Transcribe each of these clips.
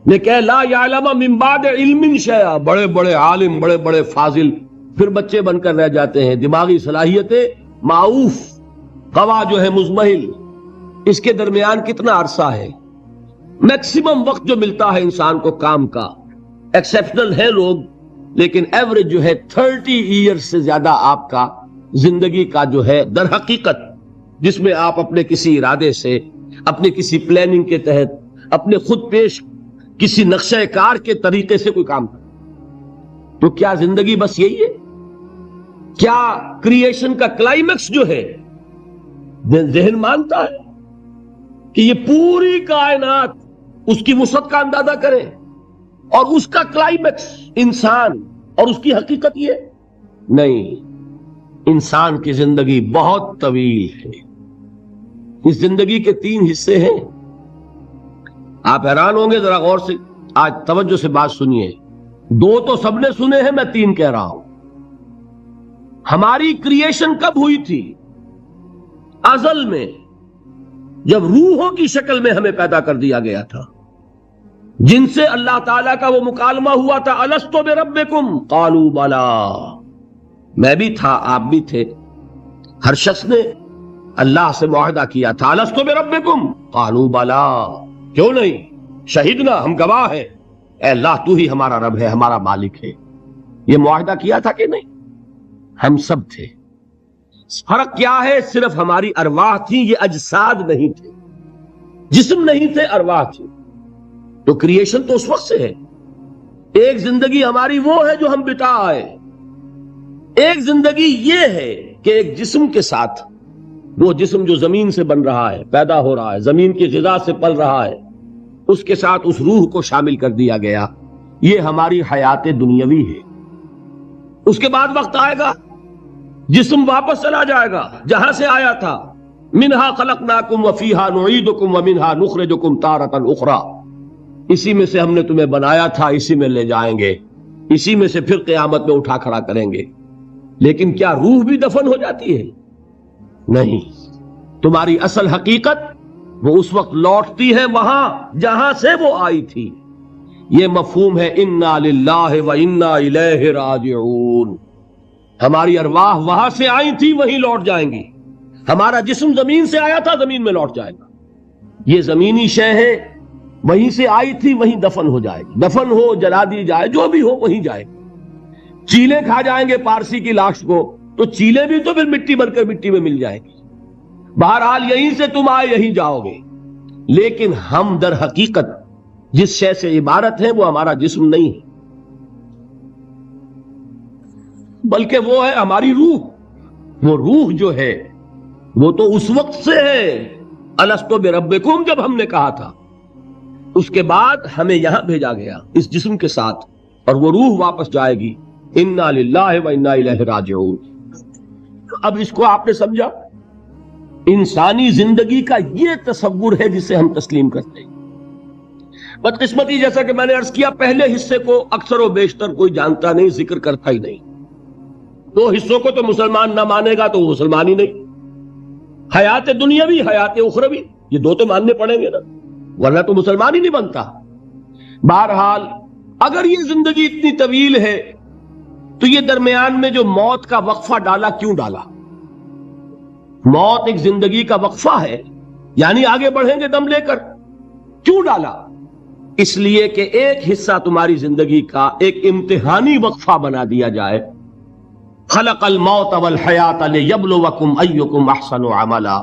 نے کہا لا یعلم من بعد علم شیئا، بڑے بڑے عالم، بڑے بڑے فاضل پھر بچے بن کر رہ جاتے ہیں. دماغی صلاحیتیں معوف، قوا جو ہے مزمحل، اس کے درمیان کتنا عرصہ ہے. میکسیمم وقت جو ملتا ہے انسان کو کام کا، ایکسیپشنل ہے لوگ، لیکن ایوریج جو ہے 30 ایئرز سے زیادہ آپ کا زندگی کا جو ہے در حقیقت، جس میں آپ اپنے کسی ارادے سے، اپنے کسی پلاننگ کے تحت، اپنے خود پیش کسی نقشہ کار کے طریقے سے کوئی کام کریں. تو کیا زندگی بس یہی ہے؟ کیا کریشن کا کلائمیکس جو ہے ذہن مانتا ہے کہ یہ پوری کائنات اس کی وسعت کا اندازہ کریں اور اس کا کلائمیکس انسان اور اس کی حقیقت یہ؟ نہیں، انسان کی زندگی بہت طویل ہے. اس زندگی کے 3 حصے ہیں. آپ حیران ہوں گے، ذرا غور سے آج توجہ سے بات سنیے. 2 تو سب نے سنے ہیں، میں 3 کہہ رہا ہوں. ہماری کریشن کب ہوئی تھی؟ ازل میں، جب روحوں کی شکل میں ہمیں پیدا کر دیا گیا تھا، جن سے اللہ تعالیٰ کا وہ مکالمہ ہوا تھا الستو بربکم قالوا بلا. میں بھی تھا، آپ بھی تھے. ہر شخص نے اللہ سے معاہدہ کیا تھا الستو بربکم قالوا بلا، کیوں نہیں، شہیدنا، ہم گواہ ہیں، اے اللہ تو ہی ہمارا رب ہے، ہمارا مالک ہے. یہ معاہدہ کیا تھا کہ نہیں؟ ہم سب تھے. فرق کیا ہے؟ صرف ہماری ارواح تھی، یہ اجساد نہیں تھے، جسم نہیں تھے، ارواح تھی. تو کریشن تو اس وقت سے ہے. ایک زندگی ہماری وہ ہے جو ہم بتا آئے، ایک زندگی یہ ہے کہ ایک جسم کے ساتھ، وہ جسم جو زمین سے بن رہا ہے، پیدا ہو رہا ہے، زمین کی غذا سے پل رہا ہے، اس کے ساتھ اس روح کو شامل کر دیا گیا. یہ ہماری حیات دنیاوی ہے. اس کے بعد وقت آئے گا، جسم واپس چلا جائے گا جہاں سے آیا تھا. منہا خلقناکم وفیہا نعیدکم ومنہا نخرجکم تارۃ اخری. اسی میں سے ہم نے تمہیں بنایا تھا، اسی میں لے جائیں گے، اسی میں سے پھر قیامت میں اٹھا کھڑا کریں گے. لیکن کیا روح بھی دفن ہو جاتی ہے؟ نہیں. تمہاری اصل حقیقت وہ اس وقت لوٹتی ہے وہاں جہاں سے وہ آئی تھی. یہ مفہوم ہے انا للہ و انا الیہ راجعون. ہماری ارواح وہاں سے آئی تھی، وہیں لوٹ جائیں گی. ہمارا جسم زمین سے آیا تھا، زمین میں لوٹ جائے گا. یہ زمینی شے ہے، وہیں سے آئی تھی، وہیں دفن ہو جائے گی. دفن ہو، جلا دی جائے، جو بھی ہو وہیں جائے گی. چیلے کھا جائیں گے پارسی کی لاش کو، تو چیلے بھی تو پھر مٹی بن کر مٹی میں مل جائیں گی. بہرحال یہیں سے تم آئے، یہیں جاؤ گے. لیکن ہم در حقیقت جس شے سے عبارت ہے وہ ہمارا جسم نہیں ہے، بلکہ وہ ہے ہماری روح. وہ روح جو ہے وہ تو اس وقت سے ہے الستو بربکم، جب ہم نے کہا تھا. اس کے بعد ہمیں یہاں بھیجا گیا اس جسم کے ساتھ، اور وہ روح واپس جائے گی. انا للہ و انا الیہ راجعون. اب اس کو آپ نے سمجھا؟ انسانی زندگی کا یہ تصور ہے جسے ہم تسلیم کرتے ہیں. بدقسمتی جیسا کہ میں نے عرض کیا، پہلے حصے کو اکثر و بیشتر کوئی جانتا نہیں، ذکر کرتا ہی نہیں. 2 حصوں کو تو مسلمان نہ مانے گا تو وہ مسلمان ہی نہیں. حیات دنیاوی، حیات اخروی، یہ 2 تو ماننے پڑیں گے نا، ورنہ تو مسلمان ہی نہیں بنتا. بہرحال اگر یہ زندگی اتنی طویل ہے تو یہ درمیان میں جو موت کا وقفہ ڈالا، کیوں ڈالا؟ موت ایک زندگی کا وقفہ ہے، یعنی آگے بڑھیں گے دم لے کر. کیوں ڈالا؟ اس لیے کہ ایک حصہ تمہاری زندگی کا ایک امتحانی وقفہ بنا دیا جائے. خلق الموت والحیات لیبلوکم ایکم احسن عملا.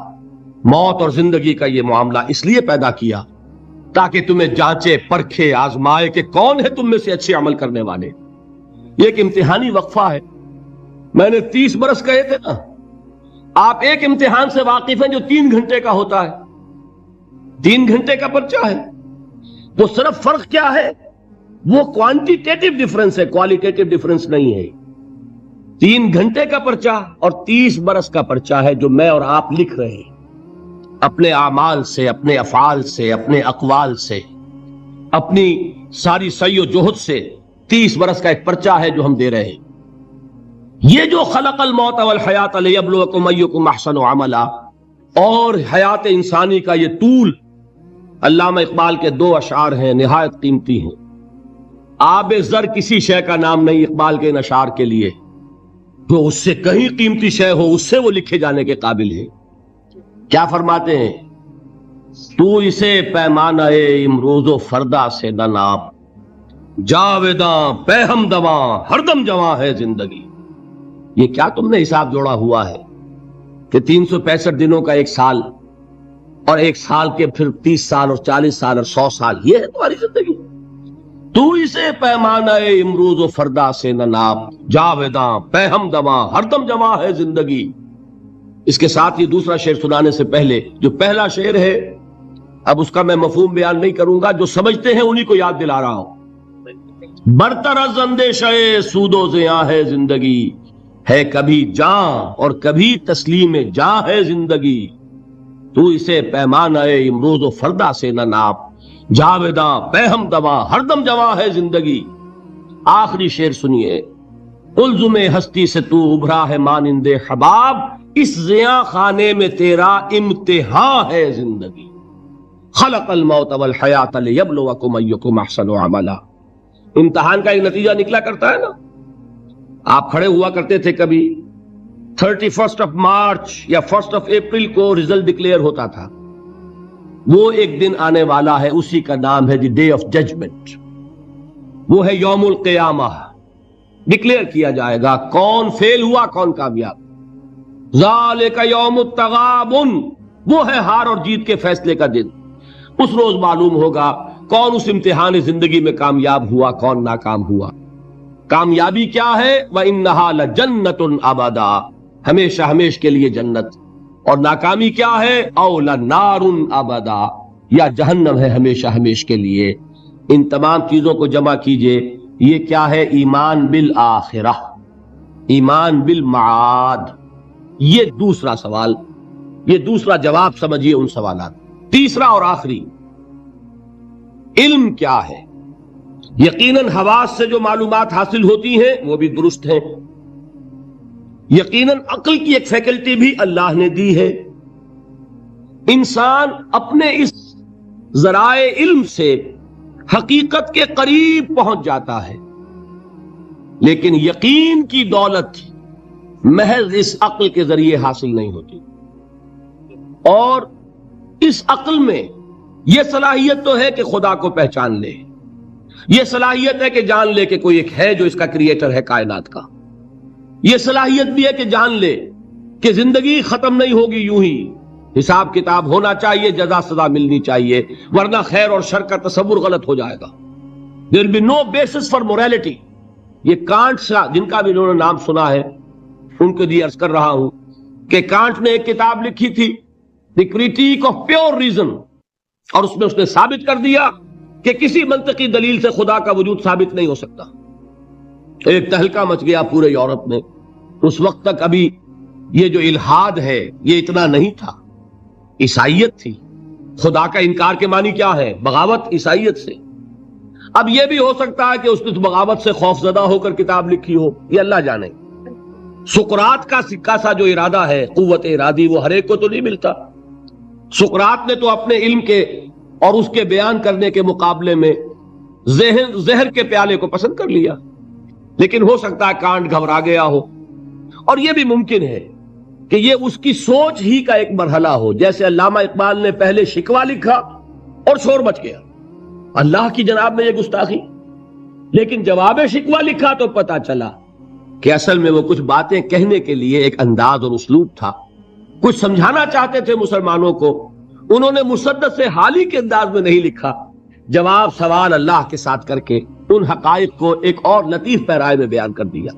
موت اور زندگی کا یہ معاملہ اس لیے پیدا کیا تاکہ تمہیں جانچے، پرکھے، آزمائے کہ کون ہے تم میں سے اچھے عمل کرنے والے. یہ ایک امتحانی وقفہ ہے. میں نے 30 برس کہے تھے نا. آپ ایک امتحان سے واقف ہیں جو 3 گھنٹے کا ہوتا ہے. 3 گھنٹے کا پرچہ ہے. وہ صرف فرق کیا ہے؟ وہ کوانٹیٹیو ڈیفرنس ہے، کوالیٹیٹیو ڈیفرنس نہیں ہے. 3 گھنٹے کا پرچہ اور 30 برس کا پرچہ ہے جو میں اور آپ لکھ رہے ہیں اپنے اعمال سے، اپنے افعال سے، اپنے اقوال سے، اپنی ساری سعی و جہد سے. 30 برس کا ایک پرچہ ہے جو ہم دے رہے ہیں. یہ جو خلق الموت والحیات لیبلوکم ایکم احسن عملا، اور حیات انسانی کا یہ طول علامہ اقبال کے دو اشعار ہیں نہایت قیمتی ہیں. آب زر کسی شے کا نام نہیں اقبال کے ان اشعار کے لیے. جو اس سے کہیں قیمتی شے ہو اس سے وہ لکھے جانے کے قابل ہے. کیا فرماتے ہیں؟ تو اسے پیمانہ امروز و فردا سے نہ ناپ، جاویداں پہ ہم دواں ہر دم جواں ہے زندگی. یہ کیا تم نے حساب جوڑا ہوا ہے کہ 365 دنوں کا ایک سال، اور ایک سال کے پھر 30 سال اور 40 سال اور 100 سال، یہ ہے تمہاری زندگی؟ تو اسے پیمانہ امروز و فردا سے نہ ناپ، جاویداں پہ ہم دواں ہر دم جواں ہے زندگی. اس کے ساتھ یہ دوسرا شعر سنانے سے پہلے جو پہلا شعر ہے، اب اس کا میں مفہوم بیان نہیں کروں گا، جو سمجھتے ہیں انہی کو یاد دلا رہا ہوں. برتر از اندیشہ سود و زیاں ہے زندگی، ہے کبھی جاں اور کبھی تسلیم جاں ہے زندگی. تو اسے پیمانہ امروز و فردا سے نہ ناپ، جاویداں پہ ہم دواں ہر دم جواں ہے زندگی. آخری شعر سنیے. قلزم ہستی سے تو ابھرا ہے مانند حباب، اس زیاں خانے میں تیرا امتحان ہے زندگی. خلق الموت والحیات لیبلوکم ایکم احسن عملا. امتحان کا ایک نتیجہ نکلا کرتا ہے نا. آپ کھڑے ہوا کرتے تھے کبھی 31 مارچ یا 1 اپریل کو رزلٹ ڈکلیئر ہوتا تھا. وہ ایک دن آنے والا ہے، اسی کا نام ہے دی ڈے آف ججمنٹ. وہ ہے یوم القیامہ. ڈکلیئر کیا جائے گا کون فیل ہوا کون کامیاب. ذالک یوم التغابن، وہ ہے ہار اور جیت کے فیصلے کا دن. اس روز معلوم ہوگا کون اس امتحان زندگی میں کامیاب ہوا کون ناکام ہوا. کامیابی کیا ہے؟ وَإِنَّهَا لَجَنَّةٌ أَبَدًا، ہمیشہ ہمیش کے لیے جنت. اور ناکامی کیا ہے؟ أَوْ لَنَارٌ أَبَدًا، یا جہنم ہے ہمیشہ ہمیش کے لیے. ان تمام چیزوں کو جمع کیجئے. یہ کیا ہے؟ ایمان بالآخرہ، ایمان بالمعاد. یہ دوسرا سوال، یہ دوسرا جواب سمجھیے ان سوالات. تیسرا اور آخری، علم کیا ہے؟ یقیناً حواس سے جو معلومات حاصل ہوتی ہیں وہ بھی درست ہیں. یقیناً عقل کی ایک فیکلٹی بھی اللہ نے دی ہے. انسان اپنے اس ذرائع علم سے حقیقت کے قریب پہنچ جاتا ہے، لیکن یقین کی دولت محض اس عقل کے ذریعے حاصل نہیں ہوتی. اور اس عقل میں یہ صلاحیت تو ہے کہ خدا کو پہچان لے، یہ صلاحیت ہے کہ جان لے کہ کوئی ایک ہے جو اس کا کریٹر ہے کائنات کا. یہ صلاحیت بھی ہے کہ جان لے کہ زندگی ختم نہیں ہوگی یوں ہی، حساب کتاب ہونا چاہیے، جزا سزا ملنی چاہیے، ورنہ خیر اور شر کا تصور غلط ہو جائے گا. there will be no basis for morality. یہ کانٹ جن کا بھی انہوں نے نام سنا ہے ان کو دی عرض کر رہا ہوں کہ کانٹ نے ایک کتاب لکھی تھی دی کریٹیک آف پیور ریزن، اور اس میں اس نے ثابت کر دیا کہ کسی منطقی دلیل سے خدا کا وجود ثابت نہیں ہو سکتا. ایک تہلکہ مچ گیا پورے یورپ میں. اس وقت تک ابھی یہ جو الحاد ہے یہ اتنا نہیں تھا، عیسائیت تھی. خدا کا انکار کے معنی کیا ہے؟ بغاوت عیسائیت سے. اب یہ بھی ہو سکتا ہے کہ اس نے بغاوت سے خوف زدہ ہو کر کتاب لکھی ہو، یہ اللہ جانے. سقراط کا سکہ سا جو ارادہ ہے، قوت ارادی، وہ ہر ایک کو تو نہیں ملتا. سقراط نے تو اپنے علم کے اور اس کے بیان کرنے کے مقابلے میں زہر کے پیالے کو پسند کر لیا. لیکن ہو سکتا ہے کانٹ گھبرا گیا ہو، اور یہ بھی ممکن ہے کہ یہ اس کی سوچ ہی کا ایک مرحلہ ہو. جیسے علامہ اقبال نے پہلے شکوہ لکھا اور شور مچ گیا، اللہ کی جناب میں یہ گستاخی. لیکن جواب شکوہ لکھا تو پتا چلا کہ اصل میں وہ کچھ باتیں کہنے کے لیے ایک انداز اور اسلوب تھا، کچھ سمجھانا چاہتے تھے مسلمانوں کو. انہوں نے مسدس سے حالی کے انداز میں نہیں لکھا، جواب سوال اللہ کے ساتھ کر کے ان حقائق کو ایک اور لطیف پیرائے میں بیان کر دیا.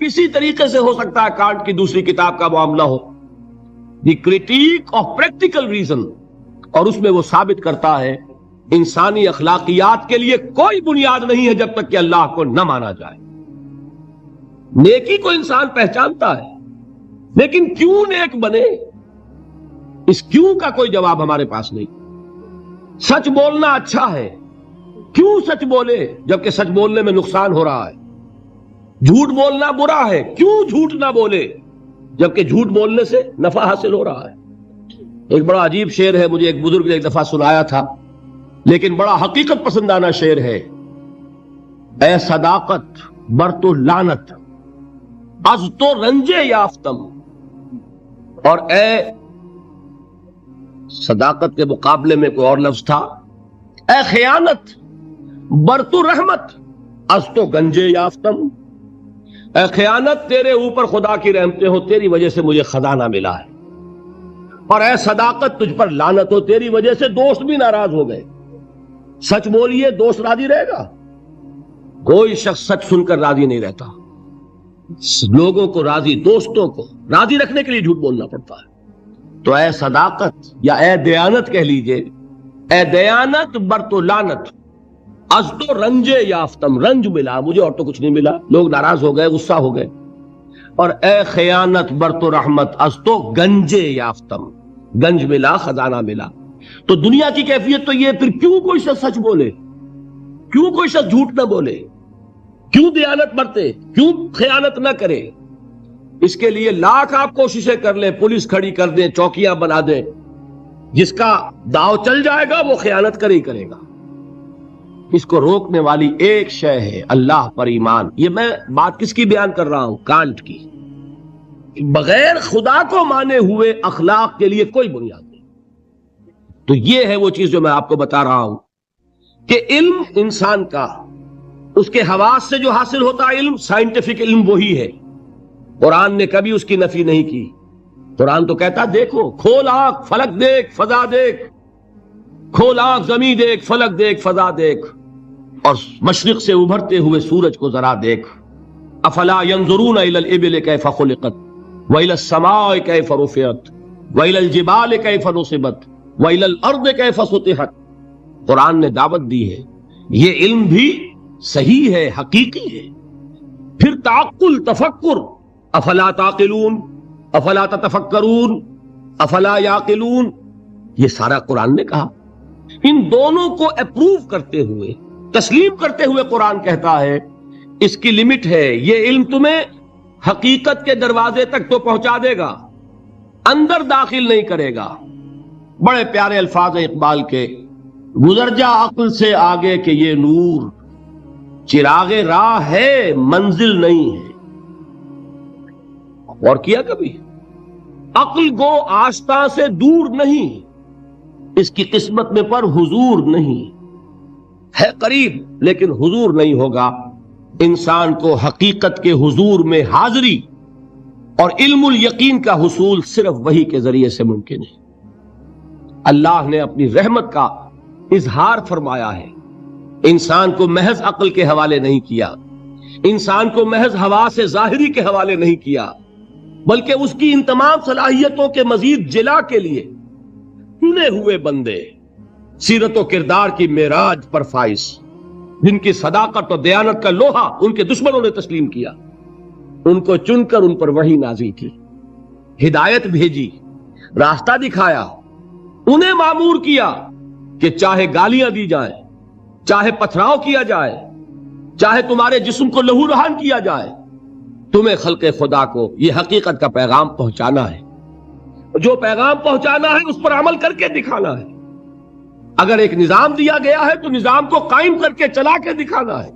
اسی طریقے سے ہو سکتا ہے کانٹ کی دوسری کتاب کا معاملہ ہو، دی کریٹیک آف پریکٹیکل ریزن، اور اس میں وہ ثابت کرتا ہے انسانی اخلاقیات کے لیے کوئی بنیاد نہیں ہے جب تک کہ اللہ کو نہ مانا جائے. نیکی کو انسان پہچانتا ہے، لیکن کیوں نیک بنے، اس کیوں کا کوئی جواب ہمارے پاس نہیں. سچ بولنا اچھا ہے، کیوں سچ بولے جبکہ سچ بولنے میں نقصان ہو رہا ہے. جھوٹ بولنا برا ہے، کیوں جھوٹ نہ بولے جبکہ جھوٹ بولنے سے نفع حاصل ہو رہا ہے. ایک بڑا عجیب شعر ہے، مجھے ایک بزرگ نے ایک دفعہ سنایا تھا، لیکن بڑا حقیقت پسندانہ شعر ہے. اے صداقت بر تو لعنت از تو رنجے یافتم. اور اے صداقت کے مقابلے میں کوئی اور لفظ تھا، اے خیانت بر تو رحمت از تو گنجے یافتم. اے خیانت تیرے اوپر خدا کی رحمتیں ہو، تیری وجہ سے مجھے خزانہ ملا ہے. اور اے صداقت تجھ پر لعنت ہو، تیری وجہ سے دوست بھی ناراض ہو گئے. سچ بولیے دوست راضی رہے گا؟ کوئی شخص سچ سن کر راضی نہیں رہتا. لوگوں کو راضی، دوستوں کو راضی رکھنے کے لیے جھوٹ بولنا پڑتا ہے. تو اے صداقت یا اے دیانت کہہ لیجئے، اے دیانت بر تو لعنت از تو رنجے یافتم. رنج ملا مجھے اور تو کچھ نہیں ملا، لوگ ناراض ہو گئے، غصہ ہو گئے. اور اے خیانت بر تو رحمت از تو گنجے یافتم. گنج ملا، خزانہ ملا. تو دنیا کی کیفیت تو یہ، پھر کیوں کوئی شخص سچ بولے، کیوں کوئی شخص جھوٹ نہ بولے، کیوں دیانت برتے، کیوں خیانت نہ کرے؟ اس کے لیے لاکھ آپ کوششیں کر لیں، پولیس کھڑی کر دیں، چوکیاں بنا دیں، جس کا داؤ چل جائے گا وہ خیانت کرے ہی کرے گا. اس کو روکنے والی ایک شے ہے اللہ پر ایمان. یہ میں بات کس کی بیان کر رہا ہوں؟ کانٹ کی. بغیر خدا کو مانے ہوئے اخلاق کے لیے کوئی بنیاد نہیں. تو یہ ہے وہ چیز جو میں آپ کو بتا رہا ہوں کہ علم انسان کا، اس کے حواس سے جو حاصل ہوتا ہے علم، سائنٹیفک علم وہی ہے. قرآن نے کبھی اس کی نفی نہیں کی. قرآن تو کہتا دیکھو، کھول آنکھ فلک دیکھ فضا دیکھ، کھول آنکھ زمین دیکھ فلک دیکھ فضا دیکھ، اور مشرق سے ابھرتے ہوئے سورج کو ذرا دیکھ. افلا ينظرون الى الابل كيف خلقت والى السماء كيف رفعت والى الجبال كيف نصبت والى الارض كيف سطحت. قرآن نے دعوت دی ہے، یہ علم بھی صحیح ہے، حقیقی ہے. پھر تعقل، تفکر، افلا تعقلون افلا تتفکرون افلا یعقلون، یہ سارا قرآن نے کہا. ان دونوں کو اپروو کرتے ہوئے، تسلیم کرتے ہوئے قرآن کہتا ہے اس کی لمٹ ہے. یہ علم تمہیں حقیقت کے دروازے تک تو پہنچا دے گا، اندر داخل نہیں کرے گا. بڑے پیارے الفاظ ہیں اقبال کے، گزر جا عقل سے آگے کہ یہ نور چراغ راہ ہے منزل نہیں ہے. اور کیا کبھی؟ عقل گو آستہ سے دور نہیں، اس کی قسمت میں پر حضور نہیں ہے. قریب لیکن حضور نہیں ہوگا. انسان کو حقیقت کے حضور میں حاضری اور علم الیقین کا حصول صرف وحی کے ذریعے سے ممکن ہے. اللہ نے اپنی رحمت کا اظہار فرمایا ہے. انسان کو محض عقل کے حوالے نہیں کیا، انسان کو محض حواس ظاہری کے حوالے نہیں کیا، بلکہ اس کی ان تمام صلاحیتوں کے مزید جلا کے لیے چنے ہوئے بندے، سیرت و کردار کی معراج پر فائز، جن کی صداقت اور دیانت کا لوہا ان کے دشمنوں نے تسلیم کیا، ان کو چن کر ان پر وحی نازل کی، ہدایت بھیجی، راستہ دکھایا، انہیں مامور کیا کہ چاہے گالیاں دی جائیں، چاہے پتھراؤ کیا جائے، چاہے تمہارے جسم کو لہو لہان کیا جائے، تمہیں خلق خدا کو یہ حقیقت کا پیغام پہنچانا ہے. جو پیغام پہنچانا ہے اس پر عمل کر کے دکھانا ہے. اگر ایک نظام دیا گیا ہے تو نظام کو قائم کر کے چلا کے دکھانا ہے.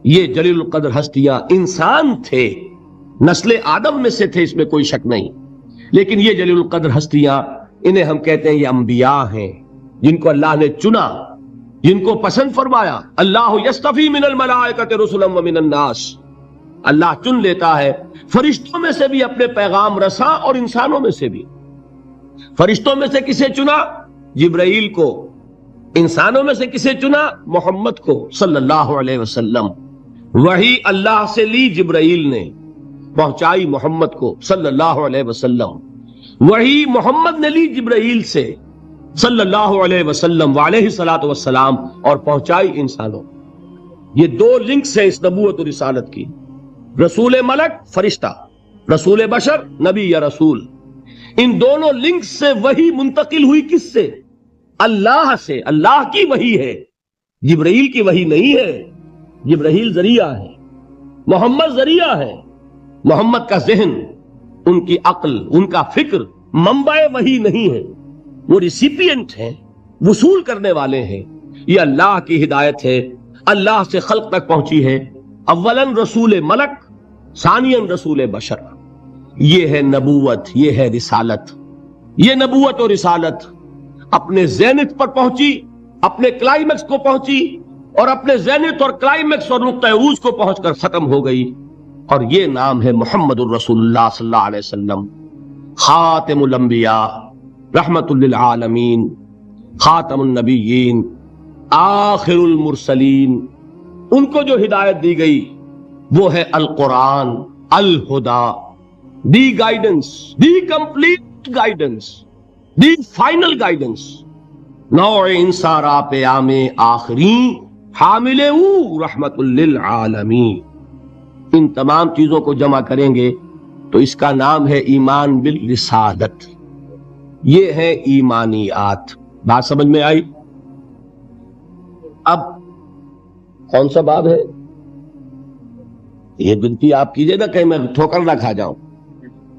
یہ جلیل القدر ہستیاں انسان تھے، نسل آدم میں سے تھے، اس میں کوئی شک نہیں. لیکن یہ جلیل القدر ہستیاں، انہیں ہم کہتے ہیں یہ انبیاء ہیں، جن کو اللہ نے چنا، جن کو پسند فرمایا. اللہ یصطفی من الملائکۃ رسلا ومن الناس، اللہ چن لیتا ہے فرشتوں میں سے بھی اپنے پیغام رساں اور انسانوں میں سے بھی. فرشتوں میں سے کسے چنا؟ جبرائیل کو. انسانوں میں سے کسے چنا؟ محمد کو صلی اللہ علیہ وسلم. وحی اللہ سے لی جبرائیل نے، پہنچائی محمد کو صلی اللہ علیہ وسلم. وحی محمد نے لی جبرائیل سے صلی اللہ علیہ وسلم وعلیہ الصلوۃ والسلام، اور پہنچائی انسانوں. یہ دو لنکس ہیں اس نبوت اور رسالت کی. رسول ملک فرشتہ، رسول بشر نبی یا رسول. ان دونوں لنکس سے وحی منتقل ہوئی کس سے؟ اللہ سے. اللہ کی وحی ہے، جبرائیل کی وحی نہیں ہے. جبرائیل ذریعہ ہے، محمد ذریعہ ہے. محمد کا ذہن، ان کی عقل، ان کا فکر منبع وحی نہیں ہیں، وہ ریسیپینٹ ہیں، وصول کرنے والے ہیں۔ یہ اللہ کی ہدایت ہے، اللہ سے خلق تک پہنچی ہے۔ اولاً رسول ملک، ثانیاً رسول بشر۔ یہ ہے نبوت، یہ ہے رسالت۔ یہ نبوت اور رسالت اپنے زینت پر پہنچی، اپنے کلائمیکس کو پہنچی، اور اپنے زینت اور کلائمیکس اور نقطہ عروج کو پہنچ کر ختم ہو گئی، اور یہ نام ہے محمد الرسول اللہ صلی اللہ علیہ وسلم، خاتم الانبیاء، رحمت للعالمین، خاتم النبیین، آخر المرسلین۔ ان کو جو ہدایت دی گئی وہ ہے القرآن، الہدی، the guidance, the complete guidance, the final guidance, نوع انصارا پیام آخری حامل رحمت للعالمین۔ ان تمام چیزوں کو جمع کریں گے تو اس کا نام ہے ایمان بالرسالت۔ یہ ہے ایمانیات۔ بات سمجھ میں آئی؟ اب کون سا باب ہے یہ؟ گنتی آپ کیجئے نا، کہیں میں ٹھوکر نہ کھا جاؤں۔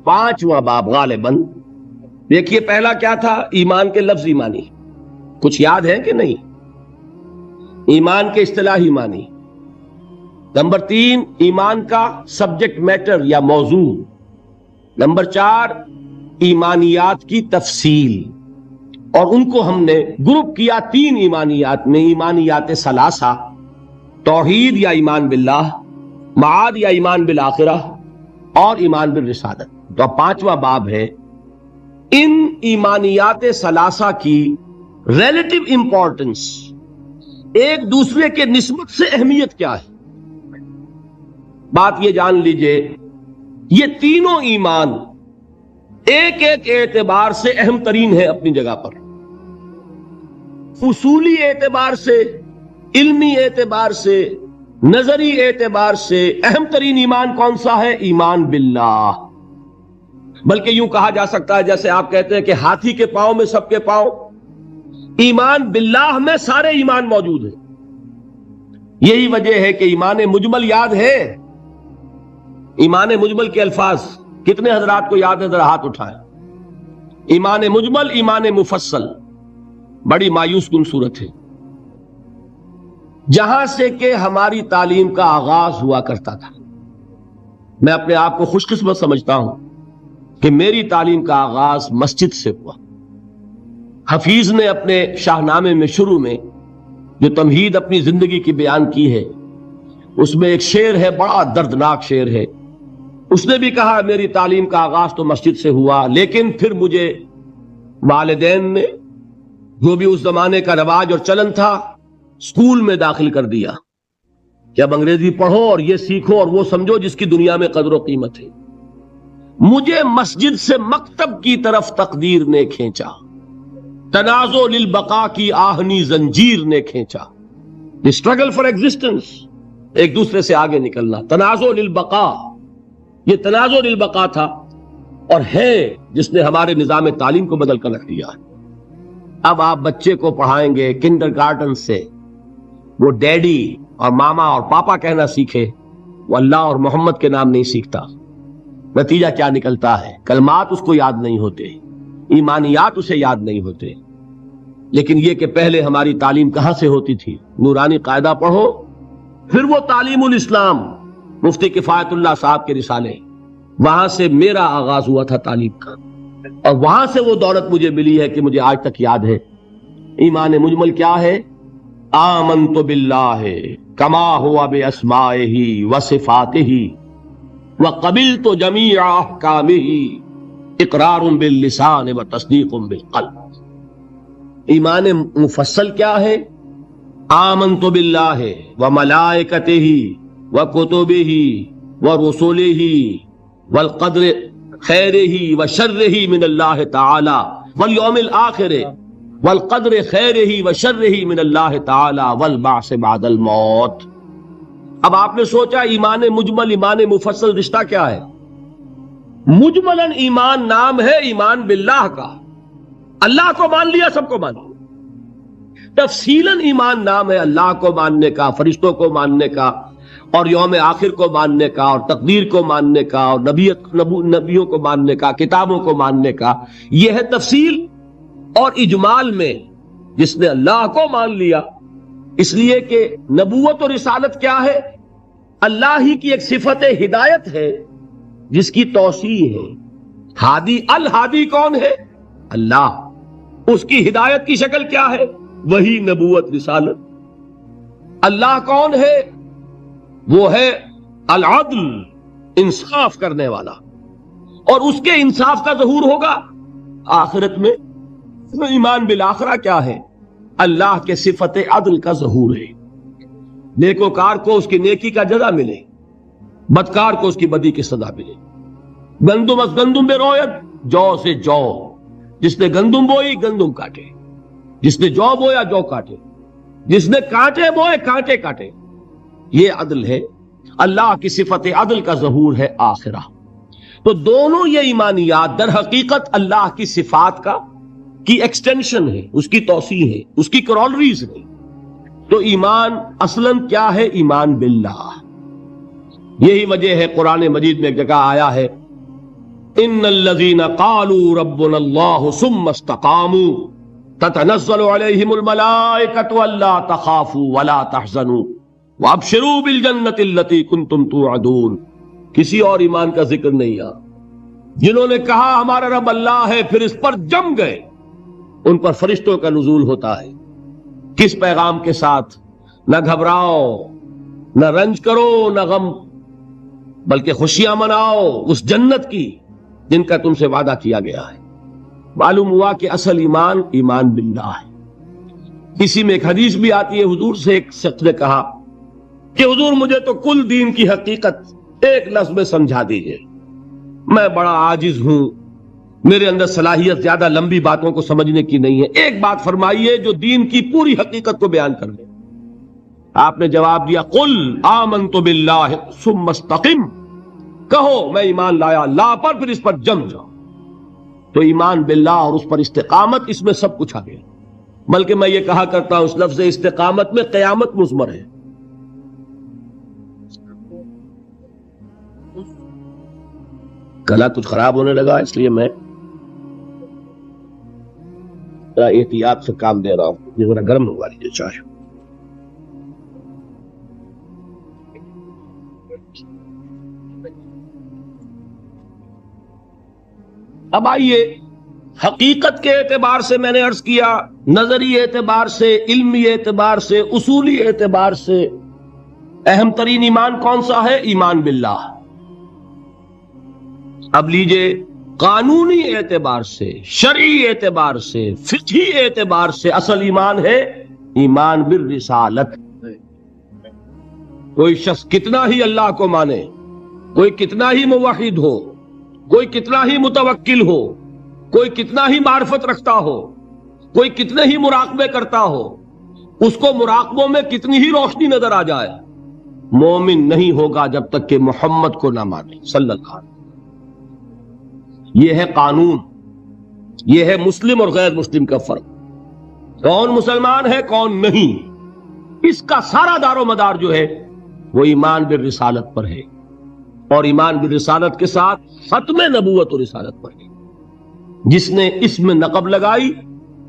5واں باب غالباً۔ دیکھیے پہلا کیا تھا؟ ایمان کے لفظ ایمانی، کچھ یاد ہے کہ نہیں؟ ایمان کے اصطلاحی معنی۔ نمبر 3 ایمان کا سبجیکٹ میٹر یا موضوع۔ نمبر 4 ایمانیات کی تفصیل، اور ان کو ہم نے گروپ کیا 3 ایمانیات میں: ایمانیات ثلاثہ، توحید یا ایمان باللہ، معاد یا ایمان بالآخرہ، اور ایمان بالرسالت۔ تو 5واں باب ہے ان ایمانیات ثلاثہ کی ریلیٹو امپورٹنس، ایک دوسرے کے نسبت سے اہمیت کیا ہے۔ بات یہ جان لیجئے، یہ تینوں ایمان ایک ایک اعتبار سے اہم ترین ہے اپنی جگہ پر۔ اصولی اعتبار سے، علمی اعتبار سے، نظری اعتبار سے اہم ترین ایمان کون سا ہے؟ ایمان باللہ۔ بلکہ یوں کہا جا سکتا ہے جیسے آپ کہتے ہیں کہ ہاتھی کے پاؤں میں سب کے پاؤں، ایمان باللہ میں سارے ایمان موجود ہیں۔ یہی وجہ ہے کہ ایمان مجمل یاد ہے؟ ایمان مجمل کے الفاظ کتنے حضرات کو یاد ہے؟ ذرا ہاتھ اٹھائیں۔ ایمان مجمل، ایمان مفصل، بڑی مایوس کن صورت ہے۔ جہاں سے کہ ہماری تعلیم کا آغاز ہوا کرتا تھا، میں اپنے آپ کو خوش قسمت سمجھتا ہوں کہ میری تعلیم کا آغاز مسجد سے ہوا۔ حفیظ نے اپنے شاہنامے میں شروع میں جو تمہید اپنی زندگی کی بیان کی ہے، اس میں ایک شعر ہے، بڑا دردناک شعر ہے۔ اس نے بھی کہا میری تعلیم کا آغاز تو مسجد سے ہوا، لیکن پھر مجھے والدین نے، جو بھی اس زمانے کا رواج اور چلن تھا، اسکول میں داخل کر دیا کہ اب انگریزی پڑھو اور یہ سیکھو اور وہ سمجھو جس کی دنیا میں قدر و قیمت ہے۔ مجھے مسجد سے مکتب کی طرف تقدیر نے کھینچا، تنازع للبقاء کی آہنی زنجیر نے کھینچا۔ دی اسٹرگل فار ایگزسٹنس، ایک دوسرے سے آگے نکلنا، تنازع للبقاء، یہ تنازع للبقاء تھا اور ہے جس نے ہمارے نظام تعلیم کو بدل کر رکھ دیا ہے۔ اب آپ بچے کو پڑھائیں گے کنڈر گارٹن سے، وہ ڈیڈی اور ماما اور پاپا کہنا سیکھے، وہ اللہ اور محمد کے نام نہیں سیکھتا۔ نتیجہ کیا نکلتا ہے؟ کلمات اس کو یاد نہیں ہوتے، ایمانیات اسے یاد نہیں ہوتے۔ لیکن یہ کہ پہلے ہماری تعلیم کہاں سے ہوتی تھی؟ نورانی قاعدہ پڑھو، پھر وہ تعلیم الاسلام، مفتی کفایت اللہ صاحب کے رسالے، وہاں سے میرا آغاز ہوا تھا تعلیم کا، اور وہاں سے وہ دولت مجھے ملی ہے کہ مجھے آج تک یاد ہے۔ ایمان مجمل کیا ہے؟ آمنت باللہ کما ہوا باسمائہ وصفاتہ وقبلت جمیع احکامہ اقرار باللسان وتصدیق بالقلب۔ ایمان مفصل کیا ہے؟ آمنت باللہ وملائکتہ وکتبہ ورسلہ والقدر خیرہ وشرہ من اللہ تعالی والیوم الآخر والقدر خیرہ وشرہ من اللہ تعالی والبعث بعد الموت۔ اب آپ نے سوچا ایمان مجمل ایمان مفصل رشتہ کیا ہے؟ مجملاً ایمان نام ہے ایمان باللہ کا، اللہ کو مان لیا، سب کو مان لیا۔ تفصیلاً ایمان نام ہے اللہ کو ماننے کا، فرشتوں کو ماننے کا، اور یوم آخر کو ماننے کا اور تقدیر کو ماننے کا اور نبیوں کو ماننے کا، کتابوں کو ماننے کا، یہ ہے تفصیل اور اجمال میں جس نے اللہ کو مان لیا۔ اس لیے کہ نبوت اور رسالت کیا ہے؟ اللہ ہی کی ایک صفت ہدایت ہے جس کی توسیع ہے۔ ہادی، الہادی کون ہے؟ اللہ۔ اس کی ہدایت کی شکل کیا ہے؟ وہی نبوت رسالت۔ اللہ کون ہے؟ وہ ہے العدل، انصاف کرنے والا، اور اس کے انصاف کا ظہور ہوگا آخرت میں۔ ایمان بالآخرہ کیا ہے؟ اللہ کے صفت عدل کا ظہور ہے۔ نیکوکار کو اس کی نیکی کا جزا ملے، بدکار کو اس کی بدی کی سزا ملے۔ گندم از گندم بے رویت، جو سے جو، جس نے گندم بوئی گندم کاٹے، جس نے جو بویا جو کاٹے، جس نے کانٹے بوئے کانٹے کاٹے۔ یہ عدل ہے، اللہ کی صفت عدل کا ظہور ہے آخرہ۔ تو دونوں یہ ایمانیات در حقیقت اللہ کی صفات کی ایکسٹینشن ہے، اس کی توسیع ہے، اس کی کرولریز ہے۔ تو ایمان اصلاً کیا ہے؟ ایمان باللہ۔ یہی وجہ ہے قرآن مجید میں ایک جگہ آیا ہے، ان الذین قالوا ربنا اللہ ثم استقاموا تتنزل علیہم الملائکۃ الا تخافوا ولا تحزنوا وابشروا بالجنۃ التی کنتم توعدون۔ کسی اور ایمان کا ذکر نہیں آ۔ جنہوں نے کہا ہمارا رب اللہ ہے، پھر اس پر جم گئے، ان پر فرشتوں کا نزول ہوتا ہے۔ کس پیغام کے ساتھ؟ نہ گھبراؤ، نہ رنج کرو، نہ غم، بلکہ خوشیاں مناؤ اس جنت کی جن کا تم سے وعدہ کیا گیا ہے۔ معلوم ہوا کہ اصل ایمان ایمان باللہ ہے۔ اسی میں ایک حدیث بھی آتی ہے، حضور سے ایک شخص نے کہا کہ حضور مجھے تو کل دین کی حقیقت ایک لفظ میں سمجھا دیجئے، میں بڑا عاجز ہوں، میرے اندر صلاحیت زیادہ لمبی باتوں کو سمجھنے کی نہیں ہے، ایک بات فرمائیے جو دین کی پوری حقیقت کو بیان کر دے۔ آپ نے جواب دیا، قل آمنت باللہ ثم استقم، کہو میں ایمان لایا اللہ پر، پھر اس پر جم جاؤ۔ تو ایمان باللہ اور اس پر استقامت، اس میں سب کچھ آ گیا۔ بلکہ میں یہ کہا کرتا ہوں اس لفظ استقامت میں قیامت مضمر ہے۔ گلا کچھ خراب ہونے لگا، اس لیے میں احتیاط سے کام دے رہا ہوں۔ یہ ذرا گرم ہوا لیجیے چائے۔ اب آئیے، حقیقت کے اعتبار سے میں نے عرض کیا، نظری اعتبار سے، علمی اعتبار سے، اصولی اعتبار سے اہم ترین ایمان کون سا ہے؟ ایمان باللہ۔ اب لیجئے قانونی اعتبار سے، شرعی اعتبار سے، فقہی اعتبار سے اصل ایمان ہے ایمان بالرسالت۔ کوئی شخص کتنا ہی اللہ کو مانے، کوئی کتنا ہی موحد ہو، کوئی کتنا ہی متوکل ہو، کوئی کتنا ہی معرفت رکھتا ہو، کوئی کتنے ہی مراقبے کرتا ہو، اس کو مراقبوں میں کتنی ہی روشنی نظر آ جائے، مومن نہیں ہوگا جب تک کہ محمد کو نہ مانے صلی اللہ علیہ وسلم۔ یہ ہے قانون، یہ ہے مسلم اور غیر مسلم کا فرق، کون مسلمان ہے کون نہیں۔ اس کا سارا دار و مدار جو ہے وہ ایمان بالرسالت پر ہے، اور ایمان بالرسالت کے ساتھ ختم نبوت و رسالت پر ہے۔ جس نے اس میں نقب لگائی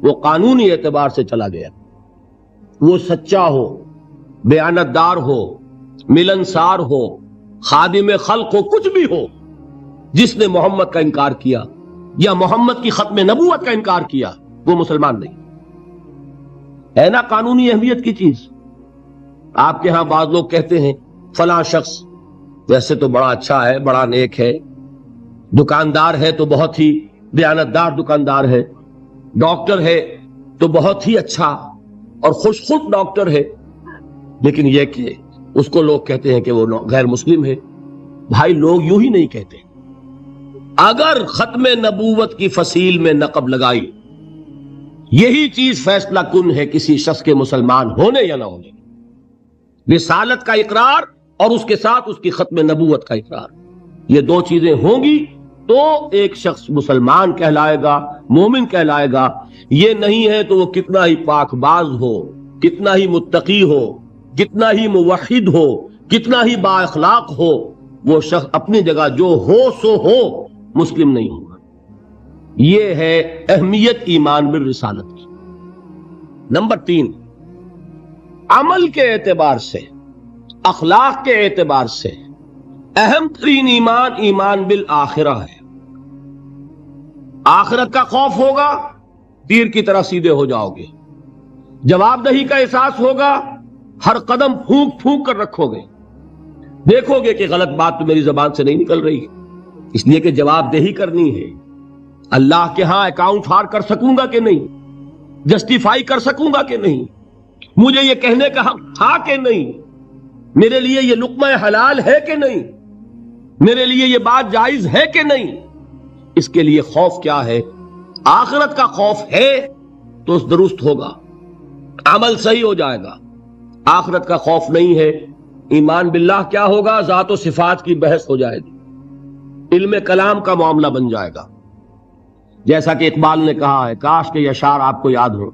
وہ قانونی اعتبار سے چلا گیا، وہ سچا ہو، بیانت دار ہو، ملنسار ہو، خادم خلق ہو، کچھ بھی ہو، جس نے محمد کا انکار کیا یا محمد کی ختم نبوت کا انکار کیا وہ مسلمان نہیں ہے۔ نا قانونی اہمیت کی چیز۔ آپ کے ہاں بعض لوگ کہتے ہیں فلاں شخص ویسے تو بڑا اچھا ہے، بڑا نیک ہے، دکاندار ہے تو بہت ہی دیانتدار دکاندار ہے، ڈاکٹر ہے تو بہت ہی اچھا اور خوش خلق ڈاکٹر ہے، لیکن یہ کہ اس کو لوگ کہتے ہیں کہ وہ غیر مسلم ہے۔ بھائی لوگ یوں ہی نہیں کہتے، اگر ختم نبوت کی فصیل میں نقب لگائی، یہی چیز فیصلہ کن ہے کسی شخص کے مسلمان ہونے یا نہ ہونے۔ رسالت کا اقرار اور اس کے ساتھ اس کی ختم نبوت کا اقرار، یہ دو چیزیں ہوں گی تو ایک شخص مسلمان کہلائے گا، مومن کہلائے گا۔ یہ نہیں ہے تو وہ کتنا ہی پاک باز ہو، کتنا ہی متقی ہو، کتنا ہی موحد ہو، کتنا ہی با اخلاق ہو، وہ شخص اپنی جگہ جو ہو سو ہو، مسلم نہیں ہوگا۔ یہ ہے اہمیت ایمان بالرسالت کی۔ نمبر 3، عمل کے اعتبار سے، اخلاق کے اعتبار سے اہم ترین ایمان ایمان بالآخرہ ہے۔ آخرت کا خوف ہوگا، تیر کی طرح سیدھے ہو جاؤ گے۔ جواب دہی کا احساس ہوگا، ہر قدم پھونک پھونک کر رکھو گے۔ دیکھو گے کہ غلط بات تو میری زبان سے نہیں نکل رہی، اس لیے کہ جواب دہی کرنی ہے۔ اللہ کے ہاں اکاؤنٹ ہار کر سکوں گا کہ نہیں، جسٹیفائی کر سکوں گا کہ نہیں، مجھے یہ کہنے کا حق تھا کہ نہیں، میرے لیے یہ لقمہ حلال ہے کہ نہیں، میرے لیے یہ بات جائز ہے کہ نہیں۔ اس کے لیے خوف کیا ہے؟ آخرت کا خوف ہے تو درست ہوگا، عمل صحیح ہو جائے گا۔ آخرت کا خوف نہیں ہے، ایمان باللہ کیا ہوگا؟ ذات و صفات کی بحث ہو جائے گی، علم کلام کا معاملہ بن جائے گا۔ جیسا کہ اقبال نے کہا ہے، کاش کہ یہ اشعار آپ کو یاد ہو،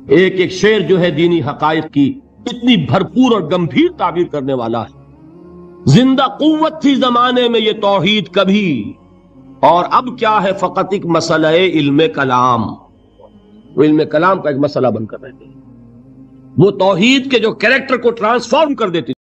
ایک ایک شعر جو ہے دینی حقائق کی اتنی بھرپور اور گمبھیر تعبیر کرنے والا ہے۔ زندہ قوت تھی زمانے میں یہ توحید کبھی، اور اب کیا ہے فقط ایک مسئلہ علم کلام۔ وہ علم کلام کا ایک مسئلہ بن کر رہتے ہیں، وہ توحید کے جو کریکٹر کو ٹرانسفارم کر دیتی